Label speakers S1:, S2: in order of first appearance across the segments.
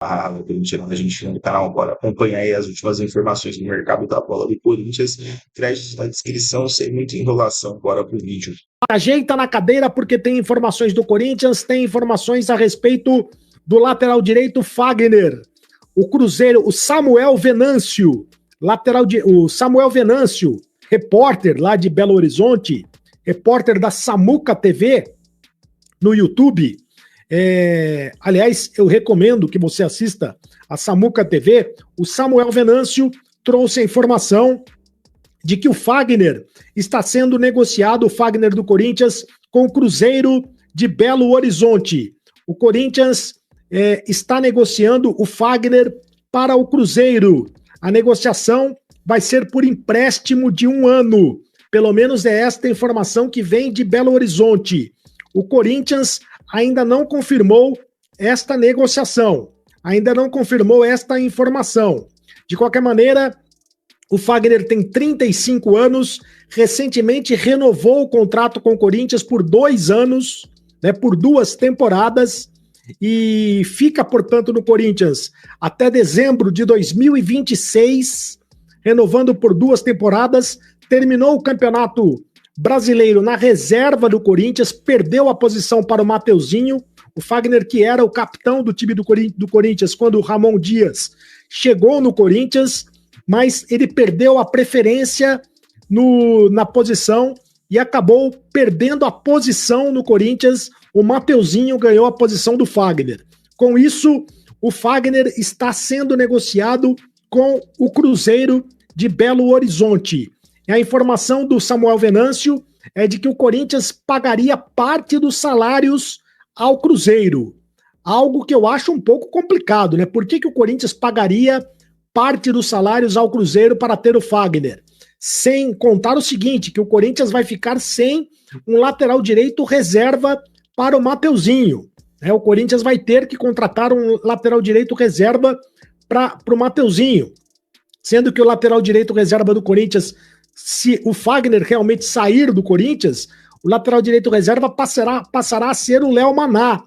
S1: corintiana da Argentina no canal agora. Acompanha aí as últimas informações do mercado da bola do Corinthians. Créditos na descrição, sem muita enrolação. Bora pro vídeo.
S2: Ajeita na cadeira porque tem informações do Corinthians, tem informações a respeito do lateral direito Fagner. O Cruzeiro, o Samuel Venâncio, o Samuel Venâncio, repórter lá de Belo Horizonte, repórter da Samuca TV no YouTube. Aliás, eu recomendo que você assista a Samuca TV. O Samuel Venâncio trouxe a informação de que o Fagner está sendo negociado, o Fagner do Corinthians, com o Cruzeiro de Belo Horizonte. O Corinthians está negociando o Fagner para o Cruzeiro. A negociação vai ser por empréstimo de 1 ano. Pelo menos é esta a informação que vem de Belo Horizonte. O Corinthians ainda não confirmou esta negociação, ainda não confirmou esta informação. De qualquer maneira, o Fagner tem 35 anos, recentemente renovou o contrato com o Corinthians por 2 anos, né, por 2 temporadas, e fica, portanto, no Corinthians até dezembro de 2026, renovando por 2 temporadas, terminou o Campeonato Brasileiro na reserva do Corinthians, perdeu a posição para o Mateuzinho, o Fagner que era o capitão do time do Corinthians quando o Ramon Dias chegou no Corinthians, mas ele perdeu a preferência na posição e acabou perdendo a posição no Corinthians. O Mateuzinho ganhou a posição do Fagner. Com isso, o Fagner está sendo negociado com o Cruzeiro de Belo Horizonte. E a informação do Samuel Venâncio é de que o Corinthians pagaria parte dos salários ao Cruzeiro. Algo que eu acho um pouco complicado, né? Por que o Corinthians pagaria parte dos salários ao Cruzeiro para ter o Fagner? Sem contar o seguinte, que o Corinthians vai ficar sem um lateral direito reserva para o Mateuzinho. O Corinthians vai ter que contratar um lateral direito reserva para o Mateuzinho. Sendo que o lateral direito reserva do Corinthians, se o Fagner realmente sair do Corinthians, o lateral direito reserva passará a ser o Léo Maná,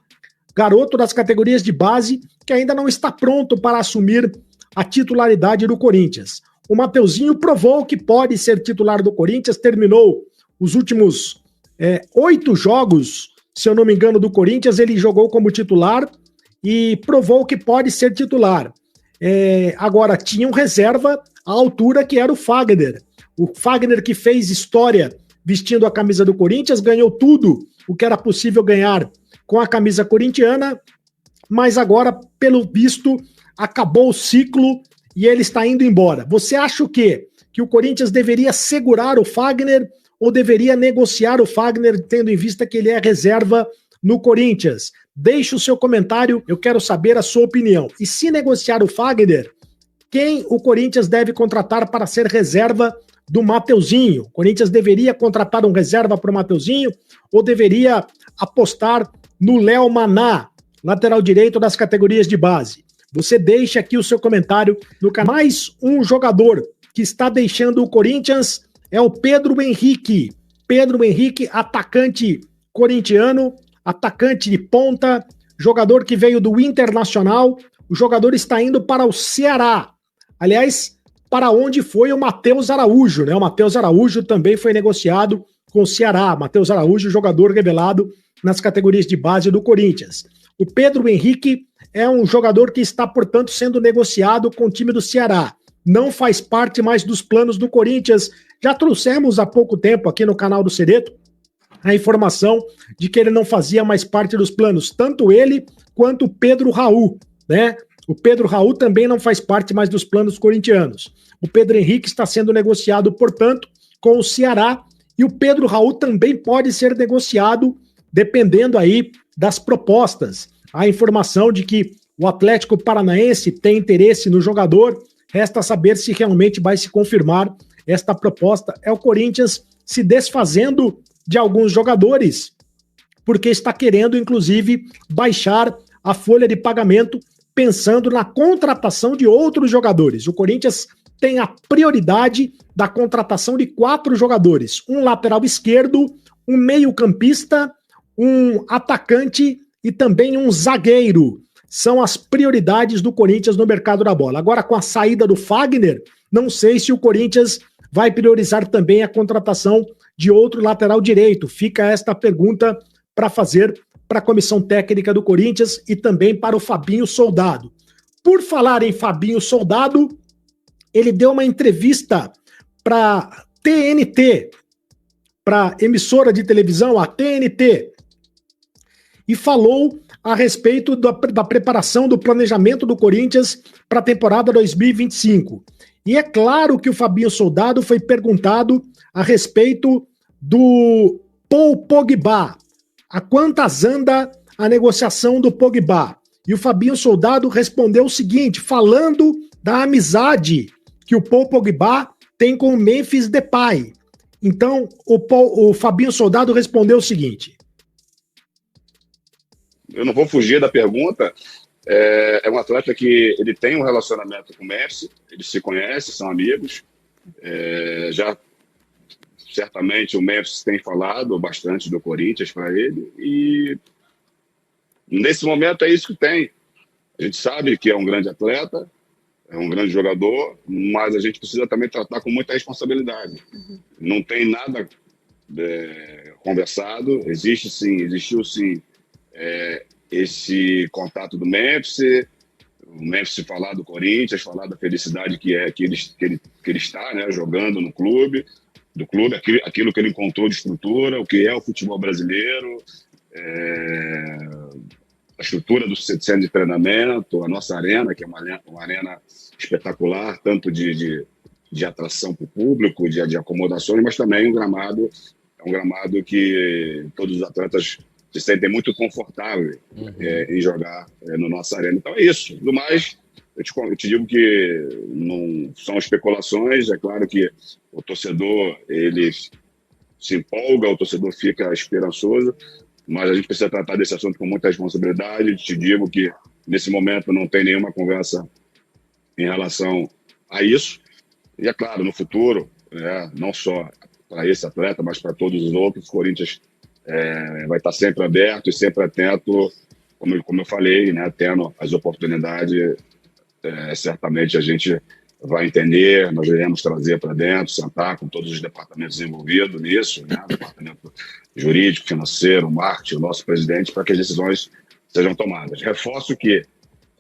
S2: garoto das categorias de base, que ainda não está pronto para assumir a titularidade do Corinthians. O Mateuzinho provou que pode ser titular do Corinthians, terminou os últimos 8 jogos, se eu não me engano, do Corinthians, ele jogou como titular e provou que pode ser titular. Agora, tinha um reserva à altura que era o Fagner. O Fagner que fez história vestindo a camisa do Corinthians, ganhou tudo o que era possível ganhar com a camisa corintiana, mas agora, pelo visto, acabou o ciclo e ele está indo embora. Você acha o quê? Que o Corinthians deveria segurar o Fagner ou deveria negociar o Fagner, tendo em vista que ele é reserva no Corinthians? Deixe o seu comentário, eu quero saber a sua opinião. E se negociar o Fagner, quem o Corinthians deve contratar para ser reserva do Mateuzinho? O Corinthians deveria contratar um reserva para o Mateuzinho ou deveria apostar no Léo Maná, lateral direito das categorias de base? Você deixa aqui o seu comentário no canal. Mais um jogador que está deixando o Corinthians é o Pedro Henrique. Pedro Henrique, atacante corintiano, atacante de ponta, jogador que veio do Internacional. O jogador está indo para o Ceará. Aliás, para onde foi o Matheus Araújo, né? O Matheus Araújo também foi negociado com o Ceará. Matheus Araújo, jogador revelado nas categorias de base do Corinthians. O Pedro Henrique é um jogador que está, portanto, sendo negociado com o time do Ceará. Não faz parte mais dos planos do Corinthians. Já trouxemos há pouco tempo aqui no canal do Cereto a informação de que ele não fazia mais parte dos planos, tanto ele quanto o Pedro Raul, né? O Pedro Raul também não faz parte mais dos planos corintianos. O Pedro Henrique está sendo negociado, portanto, com o Ceará, e o Pedro Raul também pode ser negociado, dependendo aí das propostas. A informação de que o Atlético Paranaense tem interesse no jogador, resta saber se realmente vai se confirmar esta proposta. É o Corinthians se desfazendo de alguns jogadores, porque está querendo, inclusive, baixar a folha de pagamento, pensando na contratação de outros jogadores. O Corinthians tem a prioridade da contratação de 4 jogadores: um lateral esquerdo, um meio-campista, um atacante e também um zagueiro. são as prioridades do Corinthians no mercado da bola. Agora, com a saída do Fagner, não sei se o Corinthians vai priorizar também a contratação de outro lateral direito. Fica esta pergunta para fazer para a comissão técnica do Corinthians e também para o Fabinho Soldado. Por falar em Fabinho Soldado, ele deu uma entrevista para TNT, para emissora de televisão, a TNT, e falou a respeito da preparação do planejamento do Corinthians para a temporada 2025. E é claro que o Fabinho Soldado foi perguntado a respeito do Paul Pogba. A quantas anda a negociação do Pogba? E o Fabinho Soldado respondeu o seguinte, falando da amizade que o Paul Pogba tem com o Memphis Depay. Então, o Fabinho Soldado respondeu o seguinte.
S3: Eu não vou fugir da pergunta. É um atleta que ele tem um relacionamento com o Messi, eles se conhecem, são amigos. Já certamente o Memphis tem falado bastante do Corinthians para ele e nesse momento é isso que tem. A gente sabe que é um grande atleta, é um grande jogador, mas a gente precisa também tratar com muita responsabilidade. Não tem nada conversado, existiu sim esse contato do Memphis, o Memphis falar do Corinthians, falar da felicidade que ele está, né, jogando no clube, aquilo que ele encontrou de estrutura, o que é o futebol brasileiro, a estrutura do centro de treinamento, a nossa arena, que é uma arena espetacular, tanto de atração para o público, de acomodações, mas também um gramado que todos os atletas se sentem muito confortáveis em jogar no nossa arena. Então é isso. Do mais, eu te digo que não são especulações. É claro que o torcedor ele se empolga, o torcedor fica esperançoso, mas a gente precisa tratar desse assunto com muita responsabilidade. Te digo que nesse momento não tem nenhuma conversa em relação a isso. E é claro, no futuro, não só para esse atleta, mas para todos os outros, o Corinthians vai estar sempre aberto e sempre atento, como eu falei, né, tendo as oportunidades, certamente a gente vai entender, nós iremos trazer para dentro, sentar com todos os departamentos envolvidos nisso, né, departamento jurídico, financeiro, marketing, o nosso presidente, para que as decisões sejam tomadas. Reforço que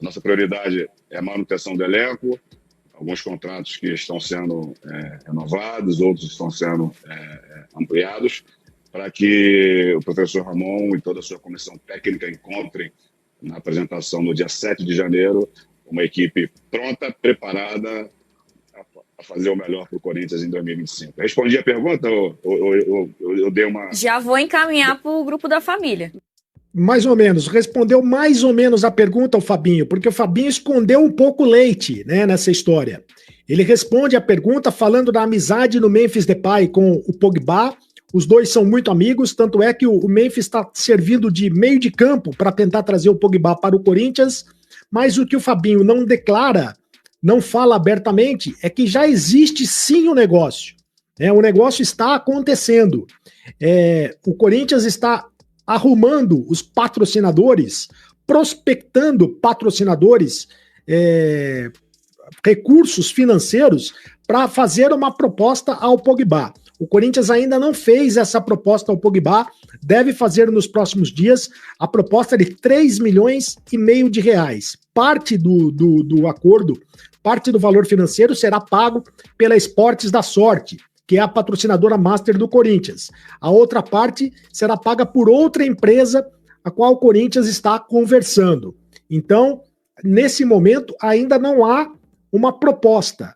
S3: a nossa prioridade é a manutenção do elenco, alguns contratos que estão sendo renovados, outros estão sendo ampliados, para que o professor Ramon e toda a sua comissão técnica encontrem na apresentação no dia 7 de janeiro uma equipe pronta, preparada a fazer o melhor para o Corinthians em 2025. Respondi a pergunta ou eu dei uma...
S4: Já vou encaminhar para o grupo da família.
S2: Mais ou menos, respondeu mais ou menos a pergunta o Fabinho, porque o Fabinho escondeu um pouco o leite, né, nessa história. Ele responde a pergunta falando da amizade no Memphis Depay com o Pogba. Os dois são muito amigos, tanto é que o Memphis está servindo de meio de campo para tentar trazer o Pogba para o Corinthians, mas o que o Fabinho não declara, não fala abertamente, é que já existe sim o negócio. O negócio está acontecendo. O Corinthians está arrumando os patrocinadores, prospectando patrocinadores, recursos financeiros para fazer uma proposta ao Pogba. O Corinthians ainda não fez essa proposta ao Pogba, deve fazer nos próximos dias a proposta de 3,5 milhões de reais. Parte do acordo, parte do valor financeiro será pago pela Esportes da Sorte, que é a patrocinadora master do Corinthians. A outra parte será paga por outra empresa a qual o Corinthians está conversando. Então, nesse momento, ainda não há uma proposta,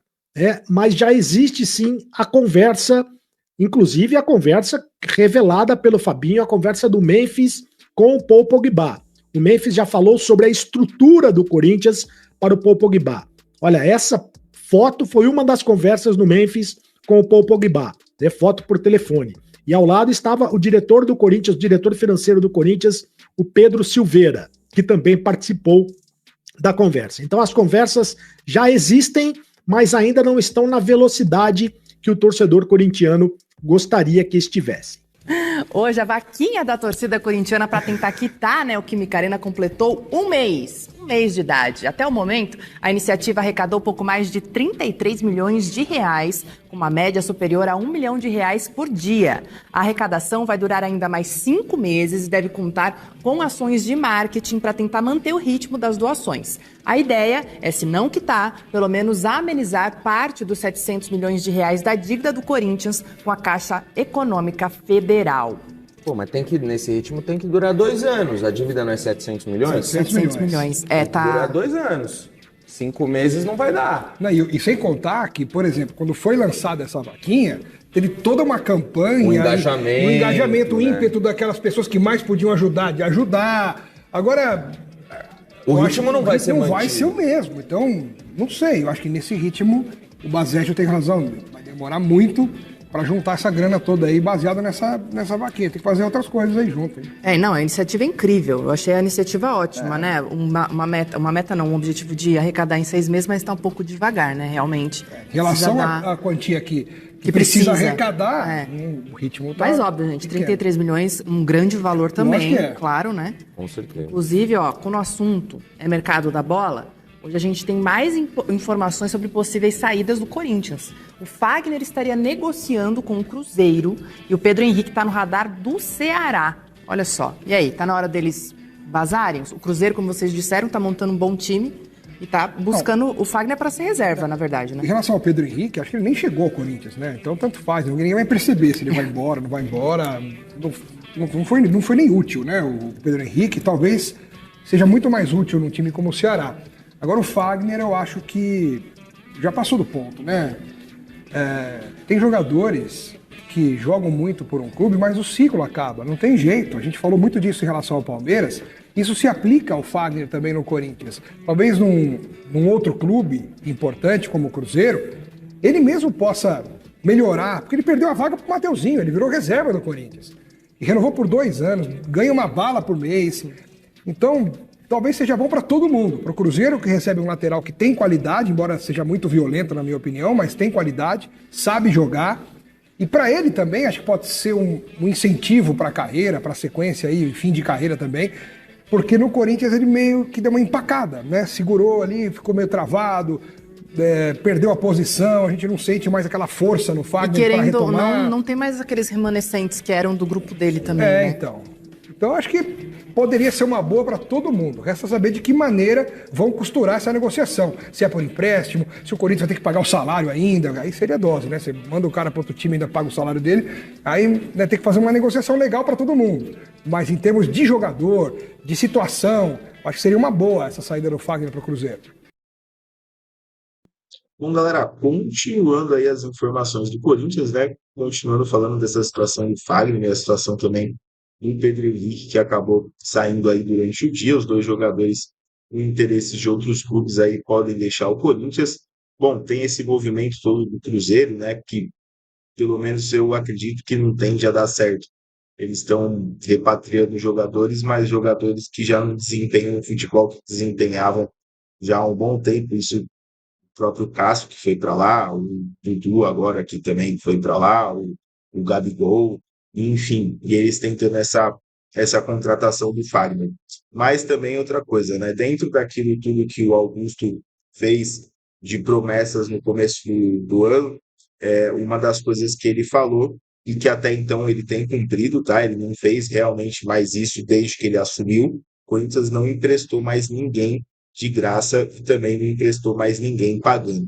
S2: mas já existe sim a conversa, inclusive a conversa revelada pelo Fabinho, a conversa do Memphis com o Paul Pogba. O Memphis já falou sobre a estrutura do Corinthians para o Paul Pogba. Olha, essa foto foi uma das conversas do Memphis com o Paul Pogba, foto por telefone. E ao lado estava o diretor do Corinthians, o diretor financeiro do Corinthians, o Pedro Silveira, que também participou da conversa. Então as conversas já existem, mas ainda não estão na velocidade que o torcedor corintiano gostaria que estivesse.
S5: Hoje a vaquinha da torcida corintiana para tentar quitar, o Química Arena completou um mês. mês de idade. Até o momento, a iniciativa arrecadou pouco mais de 33 milhões de reais, com uma média superior a R$ 1 milhão por dia. A arrecadação vai durar ainda mais 5 meses e deve contar com ações de marketing para tentar manter o ritmo das doações. A ideia é, se não quitar, pelo menos amenizar parte dos 700 milhões de reais da dívida do Corinthians com a Caixa Econômica Federal.
S6: Pô, mas nesse ritmo tem que durar 2 anos. A dívida não é 700 milhões?
S5: 700 milhões.
S6: Tem que durar 2 anos. 5 meses não vai dar.
S7: Não, e sem contar que, por exemplo, quando foi lançada essa vaquinha, teve toda uma campanha,
S6: O engajamento,
S7: o
S6: né?
S7: ímpeto daquelas pessoas que mais podiam ajudar, de ajudar. Agora,
S6: O
S7: eu
S6: ritmo
S7: acho
S6: não
S7: que
S6: vai ser
S7: não vai
S6: mantido.
S7: ser o mesmo. Então, não sei, eu acho que nesse ritmo o Baségio tem razão. Vai demorar muito para juntar essa grana toda aí baseada nessa vaquinha. Tem que fazer outras coisas aí junto. Hein?
S5: Não, a iniciativa é incrível. Eu achei a iniciativa ótima, né? Uma meta não, um objetivo de arrecadar em 6 meses, mas está um pouco devagar, né? Realmente.
S7: Em relação
S5: Precisa dar-
S7: à quantia que
S5: que
S7: precisa
S5: precisa.
S7: arrecadar, o ritmo tá...
S5: Mas óbvio, gente, 33 milhões, um grande valor também,
S7: que é.
S5: claro, né?
S6: Com certeza.
S5: Inclusive, quando o assunto é mercado da bola, hoje a gente tem mais informações sobre possíveis saídas do Corinthians. O Fagner estaria negociando com o Cruzeiro e o Pedro Henrique está no radar do Ceará. Olha só. E aí, tá na hora deles vazarem? O Cruzeiro, como vocês disseram, tá montando um bom time e tá buscando o Fagner para ser reserva, na verdade,
S7: Em
S5: né?
S7: relação ao Pedro Henrique, acho que ele nem chegou ao Corinthians, né? Então tanto faz, ninguém vai perceber se ele vai embora, não vai embora. Não foi nem útil, né? O Pedro Henrique talvez seja muito mais útil num time como o Ceará. Agora o Fagner eu acho que já passou do ponto, né? Tem jogadores que jogam muito por um clube, mas o ciclo acaba, não tem jeito. A gente falou muito disso em relação ao Palmeiras. Isso se aplica ao Fagner também no Corinthians. Talvez num outro clube importante como o Cruzeiro, ele mesmo possa melhorar, porque ele perdeu a vaga pro Mateuzinho, ele virou reserva do Corinthians. E renovou por 2 anos, ganha uma bala por mês. Então, talvez seja bom para todo mundo. Para o Cruzeiro, que recebe um lateral que tem qualidade, embora seja muito violento, na minha opinião, mas tem qualidade, sabe jogar. E para ele também, acho que pode ser um incentivo para a carreira, para a sequência aí, fim de carreira também. Porque no Corinthians ele meio que deu uma empacada, né? Segurou ali, ficou meio travado, perdeu a posição, a gente não sente mais aquela força no
S5: E
S7: Fagner para
S5: querendo ou
S7: retomar.
S5: não tem mais aqueles remanescentes que eram do grupo dele também, né?
S7: Então acho que poderia ser uma boa para todo mundo. Resta saber de que maneira vão costurar essa negociação. Se é por empréstimo, se o Corinthians vai ter que pagar o salário ainda, aí seria dose, né? Você manda o cara para outro time e ainda paga o salário dele, aí tem que fazer uma negociação legal para todo mundo. Mas em termos de jogador, de situação, acho que seria uma boa essa saída do Fagner para o Cruzeiro.
S1: Bom, galera, continuando aí as informações do Corinthians, né? Continuando falando dessa situação do Fagner, e a situação também do Pedro Henrique, que acabou saindo aí durante o dia. Os 2 jogadores com interesses de outros clubes aí podem deixar o Corinthians. Bom, tem esse movimento todo do Cruzeiro, né? Que pelo menos eu acredito que não tende a dar certo. Eles estão repatriando jogadores, mas jogadores que já não desempenham o futebol que desempenhavam já há um bom tempo. Isso, o próprio Cássio, que foi para lá, o Dudu agora que também foi para lá, o Gabigol, enfim, e eles tentando essa contratação do Fagner. Mas também outra coisa, né? Dentro daquilo tudo que o Augusto fez de promessas no começo do ano, uma das coisas que ele falou, e que até então ele tem cumprido, tá? Ele não fez realmente mais isso desde que ele assumiu. O Corinthians não emprestou mais ninguém de graça e também não emprestou mais ninguém pagando.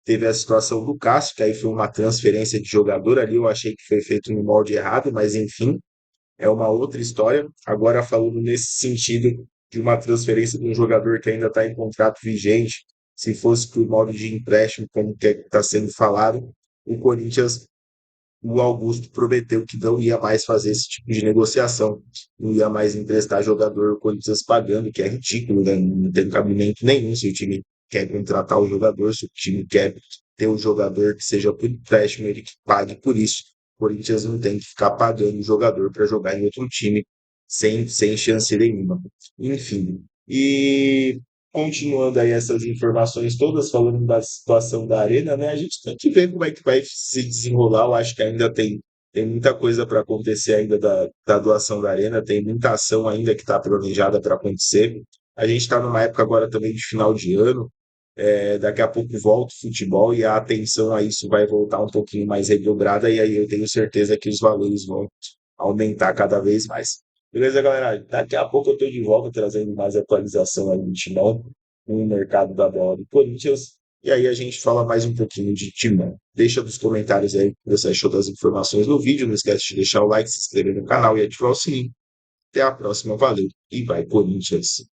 S1: Teve a situação do Cássio, que aí foi uma transferência de jogador ali, eu achei que foi feito no molde errado, mas enfim, é uma outra história. Agora falando nesse sentido de uma transferência de um jogador que ainda está em contrato vigente, se fosse por molde de empréstimo, como está sendo falado, o Corinthians, o Augusto prometeu que não ia mais fazer esse tipo de negociação, não ia mais emprestar jogador, o Corinthians pagando, que é ridículo, né? Não tem cabimento nenhum se o time quer contratar o jogador, se o time quer ter um jogador que seja por empréstimo, ele que pague por isso. O Corinthians não tem que ficar pagando o jogador para jogar em outro time sem chance nenhuma. Enfim, e continuando aí essas informações todas, falando da situação da Arena, né? A gente tem que ver como é que vai se desenrolar. Eu acho que ainda tem muita coisa para acontecer ainda da doação da Arena, tem muita ação ainda que está planejada para acontecer. A gente está numa época agora também de final de ano, daqui a pouco volta o futebol e a atenção a isso vai voltar um pouquinho mais redobrada, e aí eu tenho certeza que os valores vão aumentar cada vez mais. Beleza, galera? Daqui a pouco eu estou de volta trazendo mais atualização aí no Timão, no mercado da bola do Corinthians, e aí a gente fala mais um pouquinho de Timão. Deixa nos comentários aí o que você achou das informações do vídeo, não esquece de deixar o like, se inscrever no canal e ativar o sininho. Até a próxima, valeu e vai Corinthians!